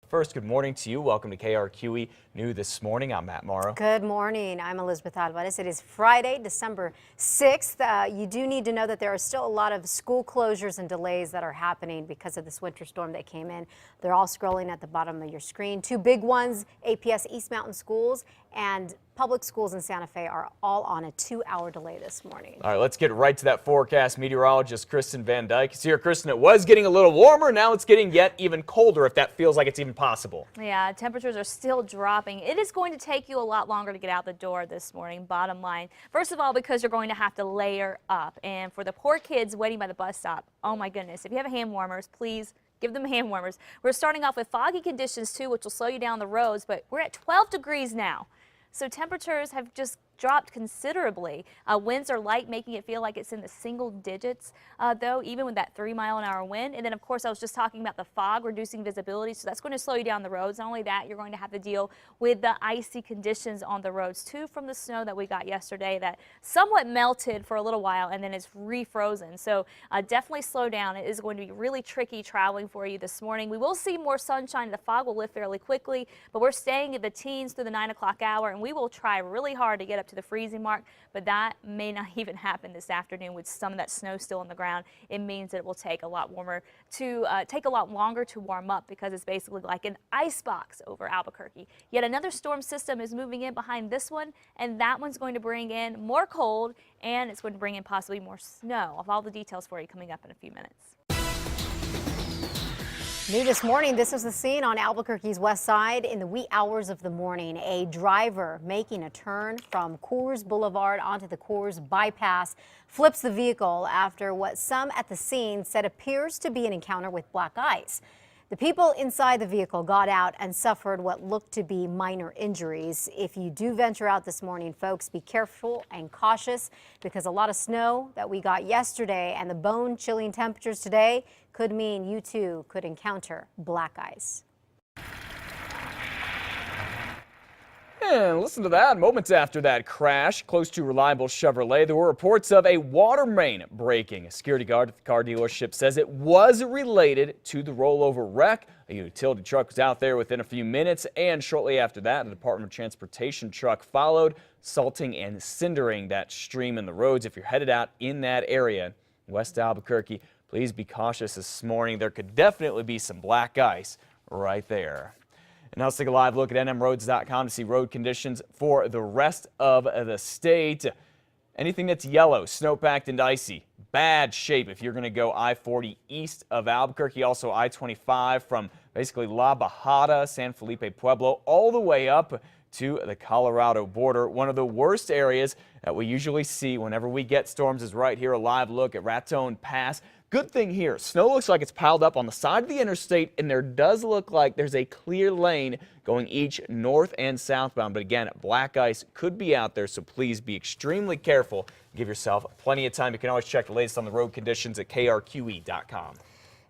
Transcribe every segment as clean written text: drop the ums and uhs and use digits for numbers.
First, good morning to you. Welcome to KRQE New This Morning. I'm Matt Morrow. Good morning. I'm Elizabeth Alvarez. It is Friday, December 6th. You do need to know that there are still a lot of school closures and delays that are happening because of this winter storm that came in. They're all scrolling at the bottom of your screen. Two big ones, APS East Mountain Schools and public schools in Santa Fe are all on a 2-hour delay this morning. All right, let's get right to that forecast. Meteorologist Kristen Van Dyke is here. Kristen, it was getting a little warmer. Now it's getting yet even colder, if that feels like it's even possible. Yeah, temperatures are still dropping. It is going to take you a lot longer to get out the door this morning, bottom line. First of all, because you're going to have to layer up. And for the poor kids waiting by the bus stop, oh my goodness, if you have hand warmers, please give them hand warmers. We're starting off with foggy conditions too, which will slow you down the roads, but we're at 12 degrees now. So temperatures have just dropped considerably. Winds are light, making it feel like it's in the single digits, though, even with that 3-mile-an-hour wind. And then, of course, I was just talking about the fog reducing visibility, so that's going to slow you down the roads. Not only that, you're going to have to deal with the icy conditions on the roads, too, from the snow that we got yesterday that somewhat melted for a little while and then it's refrozen. So definitely slow down. It is going to be really tricky traveling for you this morning. We will see more sunshine. The fog will lift fairly quickly, but we're staying in the teens through the 9 o'clock hour, and we will try really hard to get up to the freezing mark, but that may not even happen this afternoon with some of that snow still on the ground. It means that it will take a lot longer to warm up because it's basically like an ice box over Albuquerque. Yet another storm system is moving in behind this one, and that one's going to bring in more cold, and it's going to bring in possibly more snow. I'll have all the details for you coming up in a few minutes. New this morning, this is the scene on Albuquerque's west side in the wee hours of the morning. A driver making a turn from Coors Boulevard onto the Coors bypass flips the vehicle after what some at the scene said appears to be an encounter with black ice. The people inside the vehicle got out and suffered what looked to be minor injuries. If you do venture out this morning, folks, be careful and cautious because a lot of snow that we got yesterday and the bone-chilling temperatures today could mean you too could encounter black ice. And listen to that. Moments after that crash close to Reliable Chevrolet, there were reports of a water main breaking. A security guard at the car dealership says it was related to the rollover wreck. A utility truck was out there within a few minutes, and shortly after that, a Department of Transportation truck followed, salting and cindering that stream in the roads. If you're headed out in that area, West Albuquerque, please be cautious this morning. There could definitely be some black ice right there. And now let's take a live look at nmroads.com to see road conditions for the rest of the state. Anything that's yellow, snow-packed and icy, bad shape if you're going to go I-40 east of Albuquerque. Also I-25 from basically La Bajada, San Felipe Pueblo, all the way up to the Colorado border. One of the worst areas that we usually see whenever we get storms is right here. A live look at Raton Pass. Good thing here, snow looks like it's piled up on the side of the interstate, and there does look like there's a clear lane going each north and southbound. But again, black ice could be out there, so please be extremely careful. Give yourself plenty of time. You can always check the latest on the road conditions at krqe.com.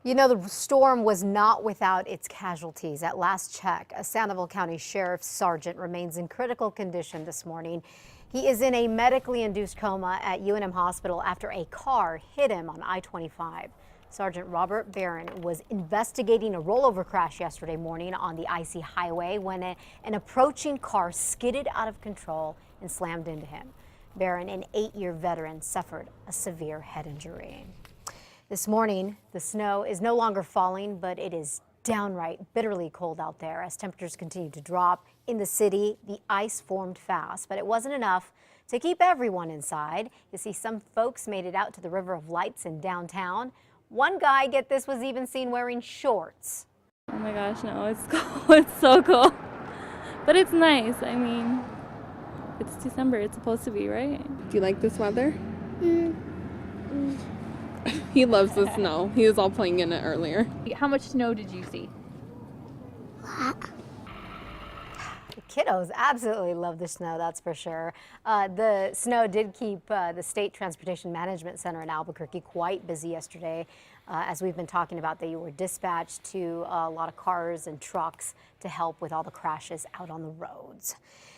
You know, the storm was not without its casualties. At last check, a Sandoval County Sheriff's Sergeant remains in critical condition this morning. He is in a medically induced coma at UNM Hospital after a car hit him on I-25. Sergeant Robert Barron was investigating a rollover crash yesterday morning on the icy highway when an approaching car skidded out of control and slammed into him. Barron, an 8-year veteran, suffered a severe head injury. This morning, the snow is no longer falling, but it is downright bitterly cold out there as temperatures continue to drop. In the city, the ice formed fast, but it wasn't enough to keep everyone inside. You see, some folks made it out to the River of Lights in downtown. One guy, get this, was even seen wearing shorts. Oh my gosh, no, it's cold. It's so cold. But it's nice. I mean, it's December. It's supposed to be, right? Do you like this weather? He loves the snow. He was all playing in it earlier. How much snow did you see? The kiddos absolutely love the snow, that's for sure. The snow did keep the State Transportation Management Center in Albuquerque quite busy yesterday. As we've been talking about, they were dispatched to a lot of cars and trucks to help with all the crashes out on the roads.